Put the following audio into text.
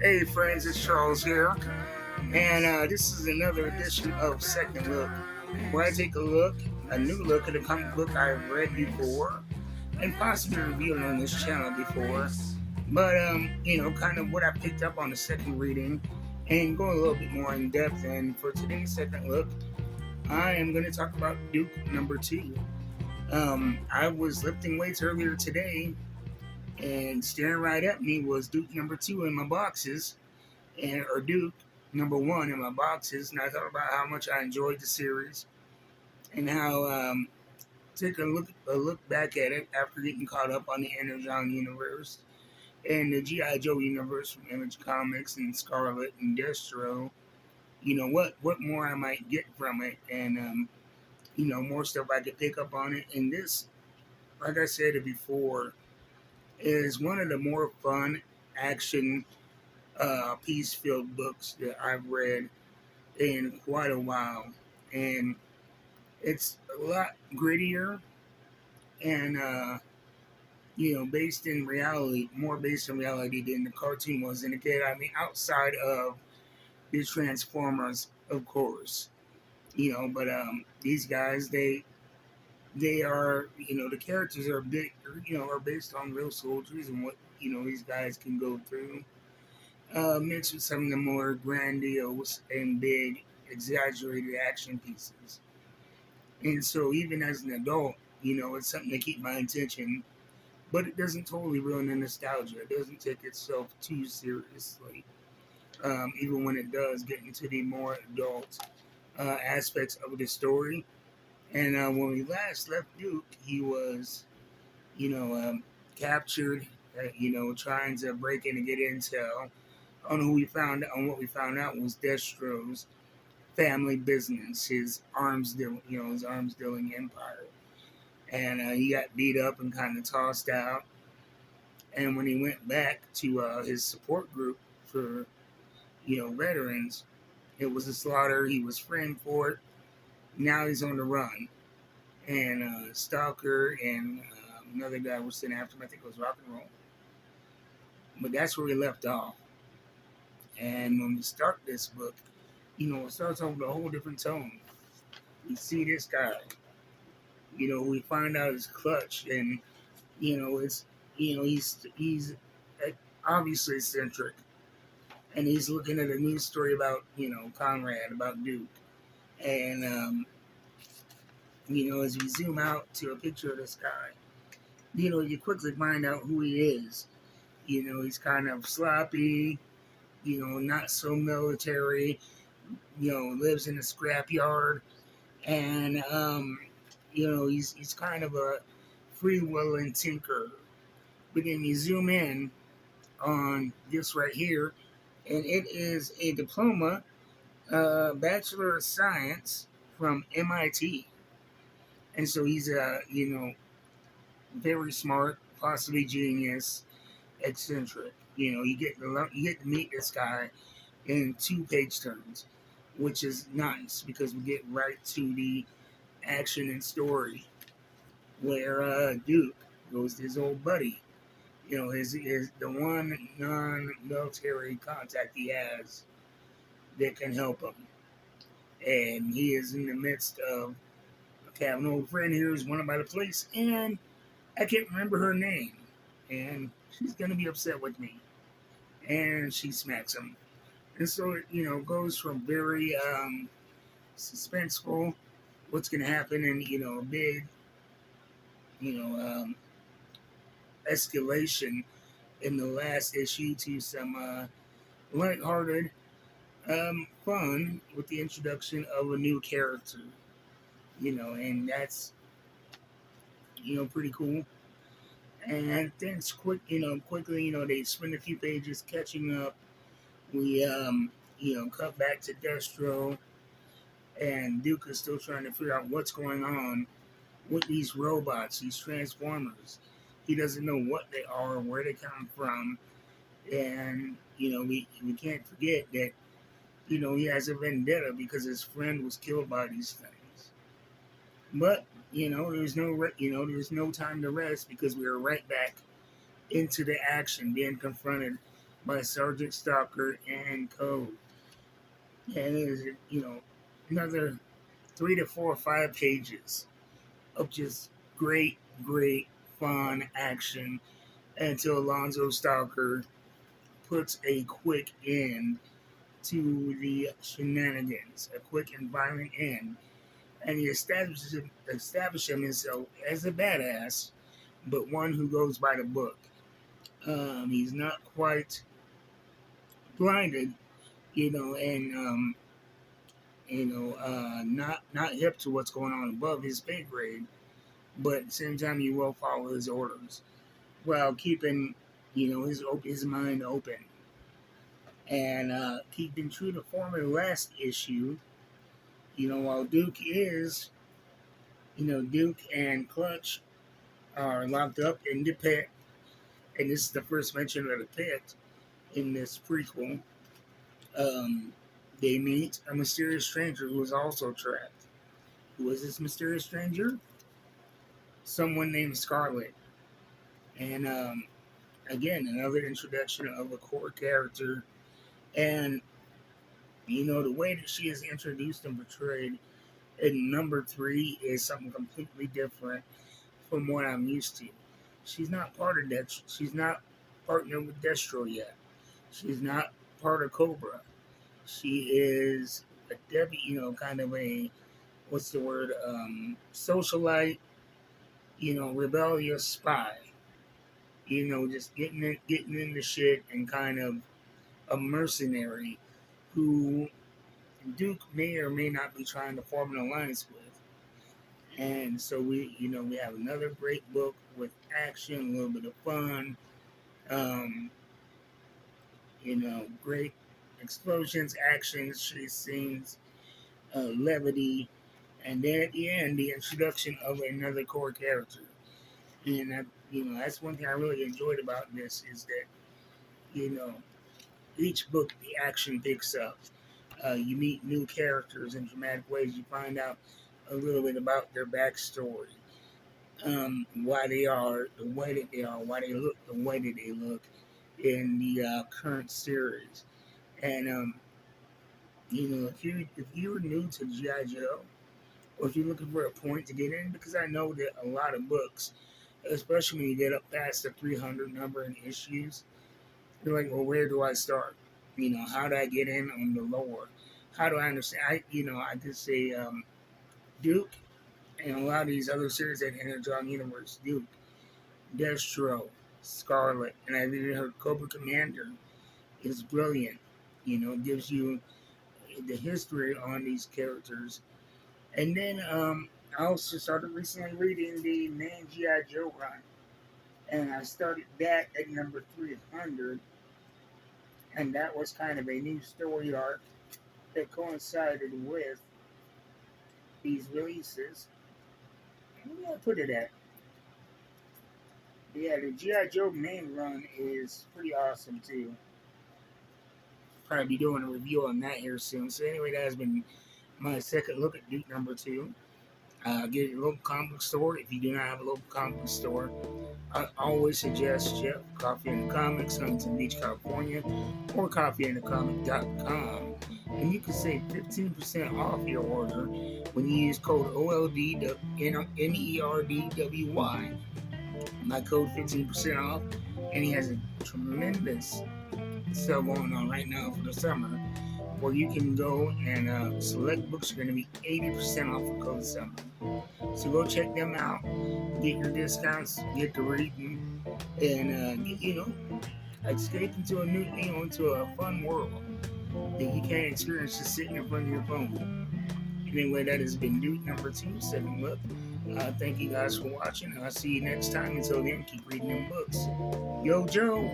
Hey friends, it's Charles here, and this is another edition of Second Look, where I take a new look at a comic book I've read before, and possibly reviewed on this channel before, but kind of what I picked up on the second reading, and go a little bit more in depth. And for today's second look, I am going to talk about Duke number two. I was lifting weights earlier today, and staring right at me was Duke number two in my boxes and or Duke number one in my boxes, and I thought about how much I enjoyed the series and how take a look back at it after getting caught up on the Energon universe and the GI Joe universe from Image Comics and Scarlet and Destro. What more I might get from it, and more stuff I could pick up on it. And this, like I said it before, is one of the more fun action peace filled books that I've read in quite a while. And it's a lot grittier and, based in reality, more based in reality than the cartoon was. And again, I mean, outside of the Transformers, of course, but these guys, they are, the characters are big, are based on real soldiers and what, these guys can go through. Mixed with some of the more grandiose and big, exaggerated action pieces. And so, even as an adult, it's something to keep my attention, but it doesn't totally ruin the nostalgia. It doesn't take itself too seriously, even when it does get into the more adult aspects of the story. And when we last left Duke, he was, you know, captured, trying to break in and get intel on what we found out was Destro's family business, his arms dealing empire, and he got beat up and kind of tossed out. And when he went back to his support group for veterans, it was a slaughter. He was framed for it. Now he's on the run, and Stalker and another guy was sent after him. I think it was Rock and Roll. But that's where we left off. And when we start this book, it starts off with a whole different tone. We see this guy, we find out his clutch, and it's he's obviously eccentric, and he's looking at a news story about Conrad, about Duke, and as we zoom out to a picture of this guy, you quickly find out who he is. He's kind of sloppy, not so military, lives in a scrapyard, and he's kind of a free willing tinker. But then you zoom in on this right here, and it is a diploma, Bachelor of Science from MIT. And so he's a, very smart, possibly genius, eccentric. You get to meet this guy in 2-page turns, which is nice because we get right to the action and story where Duke goes to his old buddy. His the one non-military contact he has that can help him, and he is in the midst of having an old friend here who's wanted by the police, and I can't remember her name, and she's gonna be upset with me, and she smacks him, and so it goes from very suspenseful, what's gonna happen, and a big you know um, escalation in the last issue to some lighthearted fun with the introduction of a new character, and that's pretty cool. And things quickly, they spend a few pages catching up. We cut back to Destro, and Duke is still trying to figure out what's going on with these robots, these Transformers. He doesn't know what they are, where they come from, and we can't forget that he has a vendetta because his friend was killed by these things. But there's no time to rest because we are right back into the action, being confronted by Sergeant Stalker and Co. And it is, another 3 to 4 or 5 pages of just great, great fun action until Alonzo Stalker puts a quick end to the shenanigans, a quick and violent end. And he establishes himself as a badass, but one who goes by the book. He's not quite blinded, and not hip to what's going on above his pay grade, but at the same time, he will follow his orders while keeping, his mind open and keeping true to form of the last issue. While Duke and Clutch are locked up in the pit, and this is the first mention of the pit in this prequel. Um, they meet a mysterious stranger who is also trapped. Who is this mysterious stranger? Someone named Scarlet. And again, another introduction of a core character. And, the way that she is introduced and portrayed in number 3 is something completely different from what I'm used to. She's not part of that. She's not partnered with Destro yet. She's not part of Cobra. She is a Debbie, kind of a, what's the word, socialite, rebellious spy. Just getting into shit, and kind of a mercenary who Duke may or may not be trying to form an alliance with. And so we have another great book with action, a little bit of fun, um, great explosions, actions, chase scenes, levity, and then at the end, the introduction of another core character. And that's one thing I really enjoyed about this is that you know each book the action picks up. You meet new characters in dramatic ways. You find out a little bit about their backstory, why they are the way that they are, why they look the way that they look in the current series. And if you're new to GI Joe, or if you're looking for a point to get in, because I know that a lot of books, especially when you get up past the 300 number in issues, you're like, well, where do I start? How do I get in on the lore? How do I understand? I could say Duke and a lot of these other series that enter John Universe. Duke, Destro, Scarlet, and I even heard Cobra Commander is brilliant. It gives you the history on these characters. And then I also started recently reading the main G.I. Joe run. And I started that at number 300. And that was kind of a new story arc that coincided with these releases. Where did I put it at? Yeah, the G.I. Joe main run is pretty awesome too. Probably be doing a review on that here soon. So anyway, that has been my second look at Duke number 2. Get your local comic book store. If you do not have a local comic book store, I always suggest Jeff, Coffee and the Comics, Huntington Beach, California, or coffeeandthecomic.com. And you can save 15% off your order when you use code OLDNERDWY. My code 15% off, and he has a tremendous sale going on right now for the summer, where you can go and select books are going to be 80% off for code summer. So go check them out, get your discounts, get to reading, and escape into into a fun world that you can't experience just sitting in front of your phone. Anyway, that has been Duke number 2, second look. Thank you guys for watching. I'll see you next time. Until then, keep reading them books. Yo, Joe.